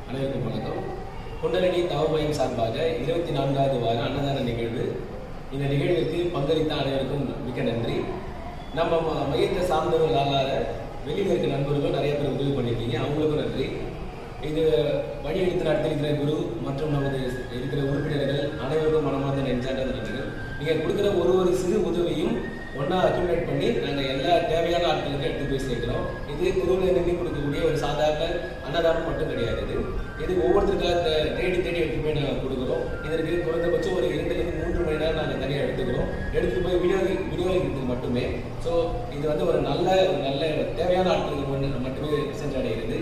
அனைவருக்கும் வணக்கம். குண்டலினி தவமையின் சார்பாக 24வது வார அன்னதான நிகழ்வு. இந்த நிகழ்வுக்கு பங்களித்த அனைவருக்கும் மிக்க நன்றி. நம்ம மையத்தை சார்ந்தவர்கள் அல்லாத வெளியில் இருக்க நண்பர்களும் நிறைய பேர் உதவி பண்ணியிருக்கீங்க, அவங்களுக்கும் நன்றி. இது வழி எடுத்து நடத்திருக்கிற குரு மற்றும் நமது இருக்கிற உறுப்பினர்கள் அனைவருக்கும் மனமார்ந்த நெஞ்சார்ந்த நன்றிகள். நீங்கள் கொடுக்குற ஒரு சிறு உதவியும் ஒன்றா அக்யூமுலேட் பண்ணி நாங்கள் எல்லா தேவையான ஆட்களுக்கு எடுத்து போய் சேர்க்கிறோம். இது தெருவில் நின்று கொடுக்கக்கூடிய ஒரு சாதாரண அன்னதானம் மட்டும் கிடையாது. இது ஒவ்வொருத்தருக்காக தேடி எடுத்து போய் நாங்கள் கொடுக்குறோம். இதற்கு குறைந்தபட்சம் ஒரு 2-3 மணி நேரம் நாங்கள் தனியாக எடுத்துகிட்டு போய் விநியோகிக்கிறதுக்கு மட்டுமே. ஸோ இது வந்து ஒரு நல்ல தேவையான ஆட்களுக்கு மட்டுமே சென்றடைகிறது.